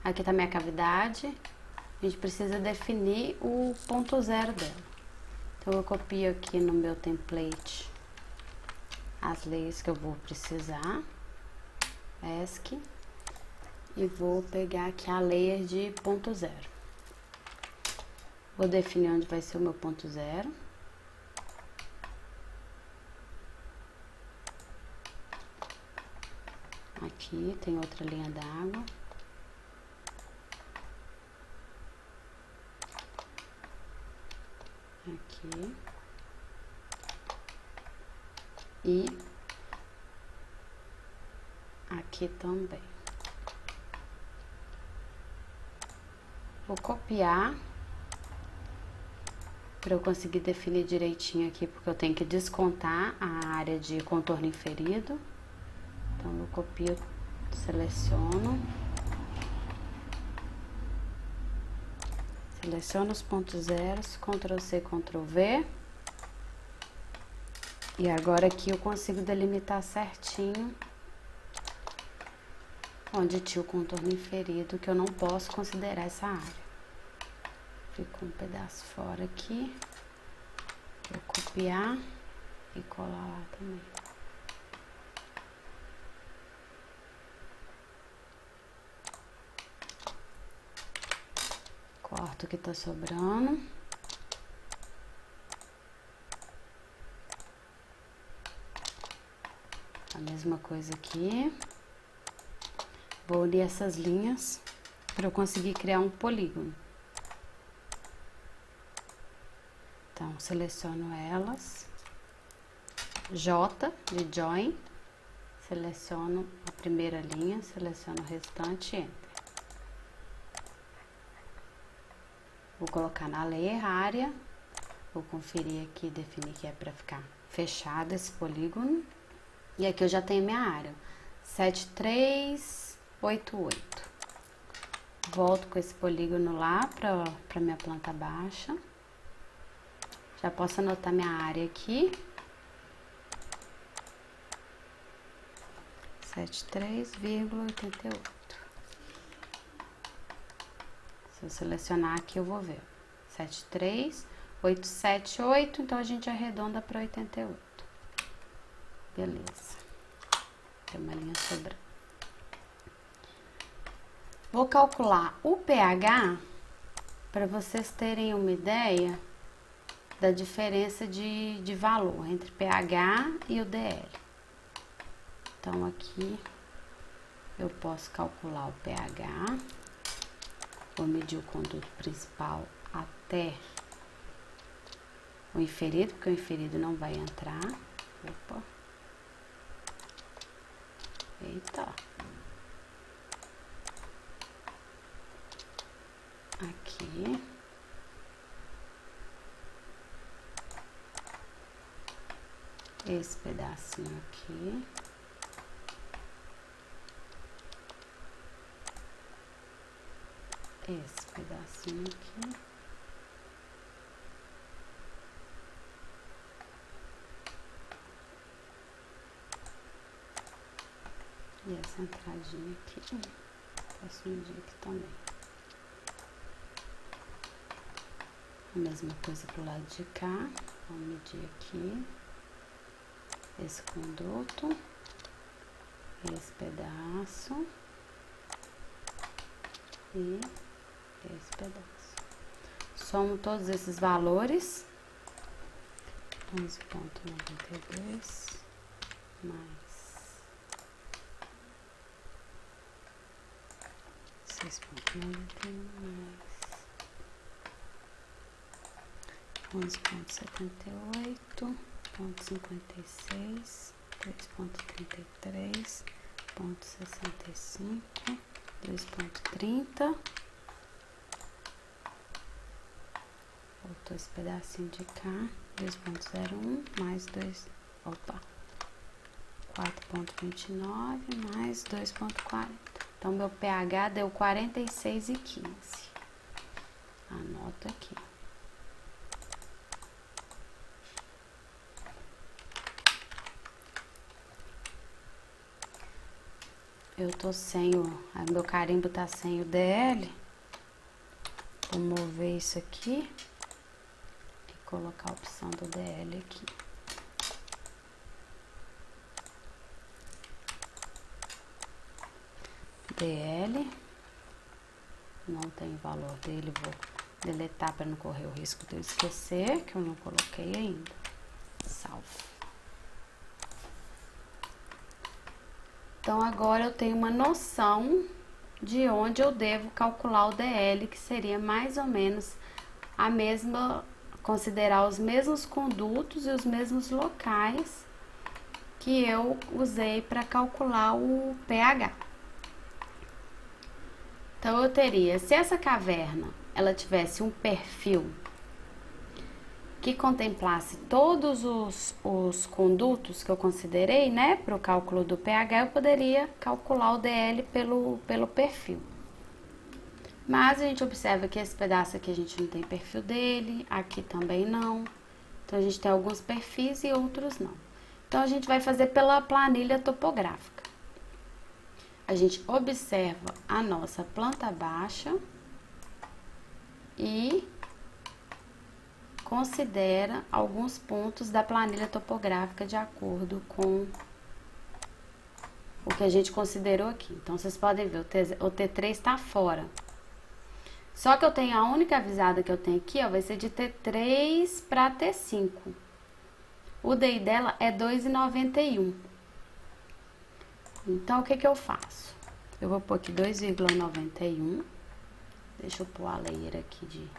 Aqui tá minha cavidade. A gente precisa definir o ponto zero dela. Então, eu copio aqui no meu template as layers que eu vou precisar. ESC. E vou pegar aqui a layer de ponto zero. Vou definir onde vai ser o meu ponto zero. Aqui tem outra linha d'água. Aqui. E aqui também. Vou copiar para eu conseguir definir direitinho aqui, porque eu tenho que descontar a área de contorno inferido. Então, eu copio, seleciono. Seleciono os pontos zeros, Ctrl C, Ctrl V. E agora aqui eu consigo delimitar certinho onde tinha o contorno inferido, que eu não posso considerar essa área. Fica um pedaço fora aqui. Vou copiar e colar lá também. Corto o que tá sobrando. A mesma coisa aqui. Vou unir essas linhas para eu conseguir criar um polígono. Então, seleciono elas. J de Join. Seleciono a primeira linha, seleciono o restante e Enter. Vou colocar na layer área. Vou conferir aqui, definir que é para ficar fechado esse polígono. E aqui eu já tenho minha área. 7388. Volto com esse polígono lá para minha planta baixa. Já posso anotar minha área aqui. 73,88. Se eu selecionar aqui, eu vou ver. 73,878, então a gente arredonda para 88. Beleza. Tem uma linha sobrando. Vou calcular o pH para vocês terem uma ideia da diferença de valor entre pH e o DL. Então, aqui eu posso calcular o pH. Vou medir o conduto principal até o inferido, porque o inferido não vai entrar. Opa. Eita. Aqui. Esse pedacinho aqui. Esse pedacinho aqui. E essa entradinha aqui. Posso medir aqui também. A mesma coisa pro lado de cá. Vou medir aqui. Esse conduto. Esse pedaço. E esse pedaço. Somo todos esses valores. 11,92 mais 6,91 mais 11,78, 0,56, 3,33, 0,65, 2,30. Voltou esse pedacinho de cá. 2,01 mais 2, opa, 4,29 mais 2,40. Então, meu pH deu 46,15. Anoto aqui. eu tô sem meu carimbo tá sem o DL. Vou mover isso aqui e colocar a opção do DL aqui. DL, não tem valor dele, vou deletar para não correr o risco de eu esquecer, que eu não coloquei ainda. Salvo. Então, agora eu tenho uma noção de onde eu devo calcular o DL, que seria mais ou menos a mesma, considerar os mesmos condutos e os mesmos locais que eu usei para calcular o pH. Então, eu teria, se essa caverna ela tivesse um perfil que contemplasse todos os condutos que eu considerei, né, para o cálculo do pH, eu poderia calcular o DL pelo perfil. Mas a gente observa que esse pedaço aqui a gente não tem perfil dele, aqui também não. Então, a gente tem alguns perfis e outros não. Então, a gente vai fazer pela planilha topográfica. A gente observa a nossa planta baixa e considera alguns pontos da planilha topográfica de acordo com o que a gente considerou aqui. Então, vocês podem ver, o T3 está fora. Só que eu tenho a única avisada que eu tenho aqui, ó, vai ser de T3 para T5. O DI dela é 2,91. Então, o que que eu faço? Eu vou pôr aqui 2,91. Deixa eu pôr a layer aqui de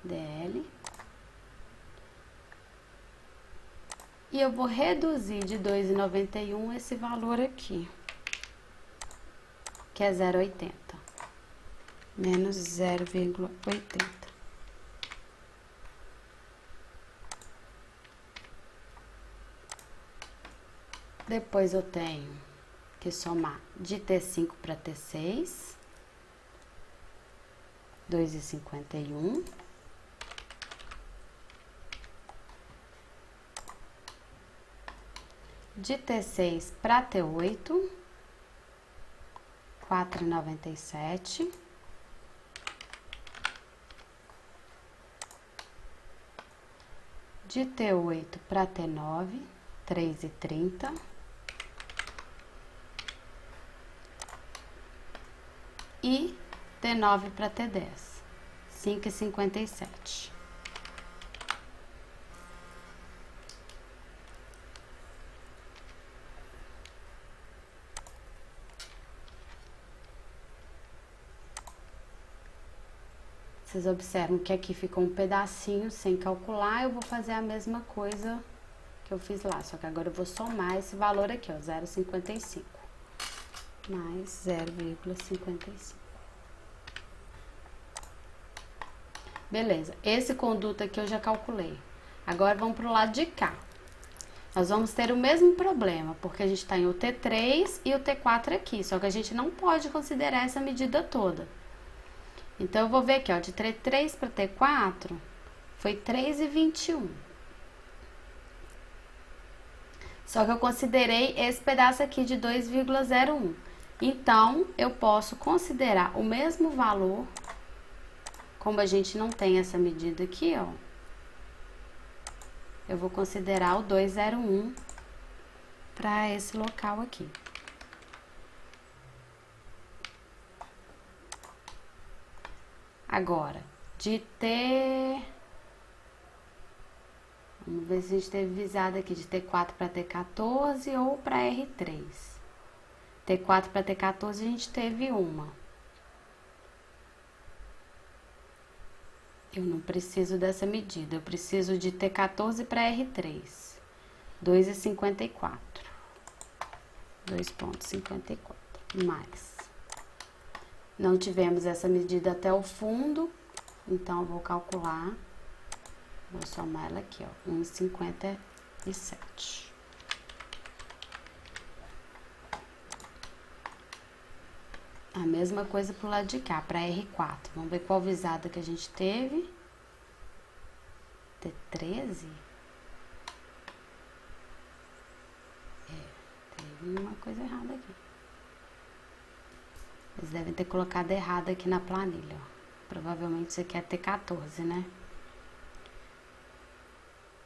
DL. E eu vou reduzir de 2,91 esse valor aqui, que é 0,80. Menos 0,80. Depois eu tenho que somar de T5 para T6, 2,51. De T6 para T8, 4,97. De T8 para T9, 3,30. E T9 para T10, 5,57. Vocês observam que aqui ficou um pedacinho sem calcular, eu vou fazer a mesma coisa que eu fiz lá, só que agora eu vou somar esse valor aqui, ó, 0,55 mais 0,55. Beleza, esse conduto aqui eu já calculei. Agora vamos pro lado de cá. Nós vamos ter o mesmo problema, porque a gente tá em o T3 e o T4 aqui, só que a gente não pode considerar essa medida toda. Então, eu vou ver aqui, ó, de T3 para T4, foi 3,21. Só que eu considerei esse pedaço aqui de 2,01. Então, eu posso considerar o mesmo valor, como a gente não tem essa medida aqui, ó, eu vou considerar o 2,01 para esse local aqui. Agora, de T... Vamos ver se a gente teve visada aqui de T4 para T14 ou para R3. T4 para T14 a gente teve uma. Eu não preciso dessa medida, eu preciso de T14 para R3. 2,54. 2,54. Mais. Não tivemos essa medida até o fundo, então eu vou calcular, vou somar ela aqui, ó, 1,57. A mesma coisa pro lado de cá, para R4. Vamos ver qual visada que a gente teve. T13? Teve uma coisa errada aqui. Eles devem ter colocado errado aqui na planilha, ó. Provavelmente você quer ter 14, né?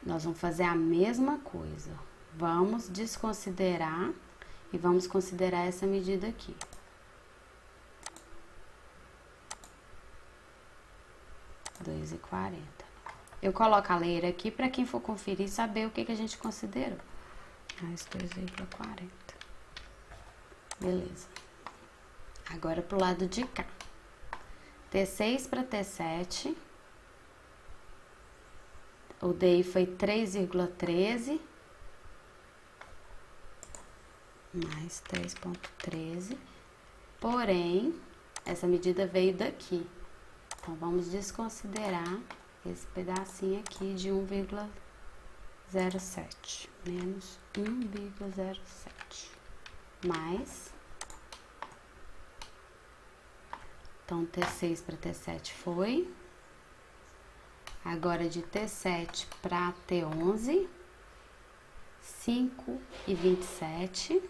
Nós vamos fazer a mesma coisa. Vamos desconsiderar e vamos considerar essa medida aqui. R$2,40. Eu coloco a leira aqui para quem for conferir saber o que a gente considerou. Mais 2,40. Beleza. Agora pro lado de cá. T6 para T7. O DI foi 3,13. Mais 3,13. Porém, essa medida veio daqui. Então, vamos desconsiderar esse pedacinho aqui de 1,07. Menos 1,07. Mais. Então, T6 para T7 foi. Agora, de T7 para T11, 5,27.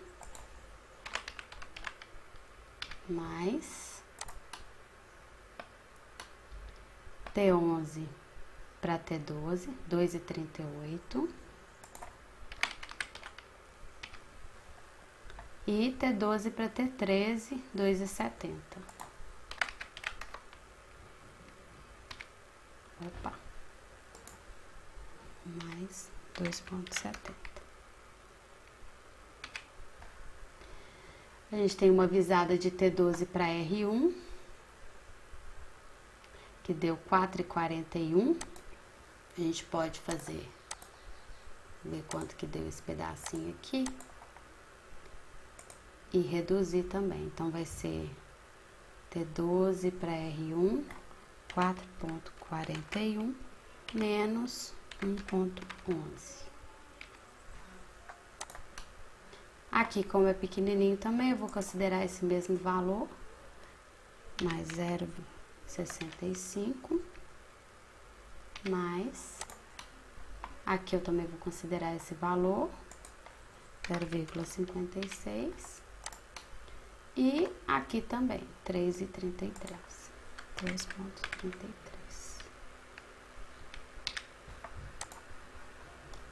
Mais. T11 para T12, 2,38. E T12 para T13, 2,70. Opa. Mais 2,70. A gente tem uma visada de T12 para R1, que deu 4,41. A gente pode ver quanto que deu esse pedacinho aqui. E reduzir também. Então, vai ser T12 para R1, 4,41 menos 1,11. Aqui, como é pequenininho também, eu vou considerar esse mesmo valor, mais 0,65, mais, aqui eu também vou considerar esse valor, 0,56, e aqui também, 3,33, 3,33.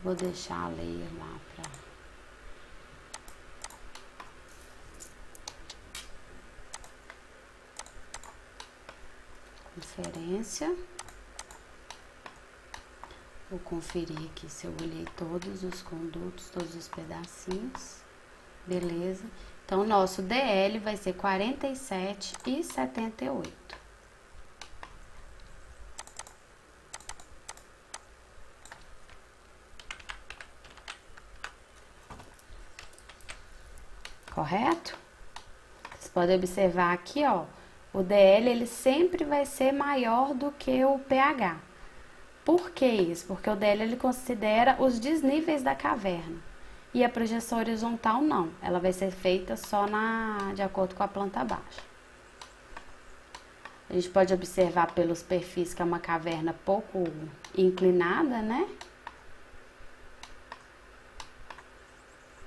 Vou deixar a layer lá para... Conferência. Vou conferir aqui se eu olhei todos os condutos, todos os pedacinhos. Beleza. Então, o nosso DL vai ser 47,78. Correto? Vocês podem observar aqui, ó, o DL ele sempre vai ser maior do que o pH. Por que isso? Porque o DL ele considera os desníveis da caverna. E a projeção horizontal não, ela vai ser feita só de acordo com a planta baixa. A gente pode observar pelos perfis que é uma caverna pouco inclinada, né?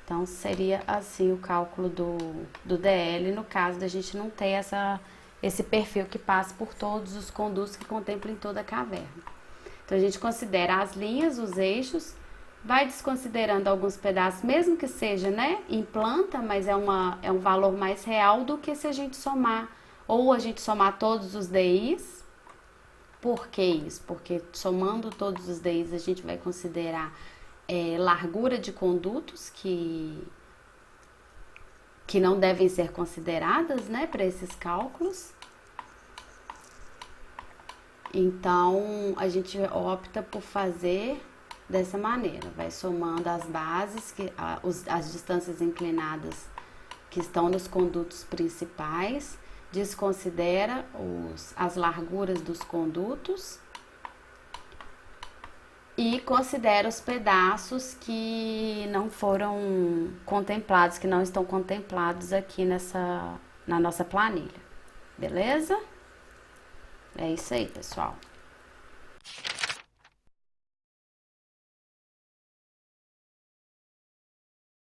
Então, seria assim o cálculo do DL, no caso da gente não ter esse perfil que passa por todos os condutos que contemplam toda a caverna. Então, a gente considera as linhas, os eixos, vai desconsiderando alguns pedaços, mesmo que seja, né, em planta, mas é um valor mais real do que se a gente somar, ou a gente somar todos os DIs. Por que isso? Porque somando todos os DIs, a gente vai considerar largura de condutos que não devem ser consideradas, né, para esses cálculos. Então, a gente opta por fazer dessa maneira, vai somando as bases, as distâncias inclinadas que estão nos condutos principais, desconsidera as larguras dos condutos e considera os pedaços que não foram contemplados, que não estão contemplados aqui na nossa planilha, beleza? É isso aí, pessoal.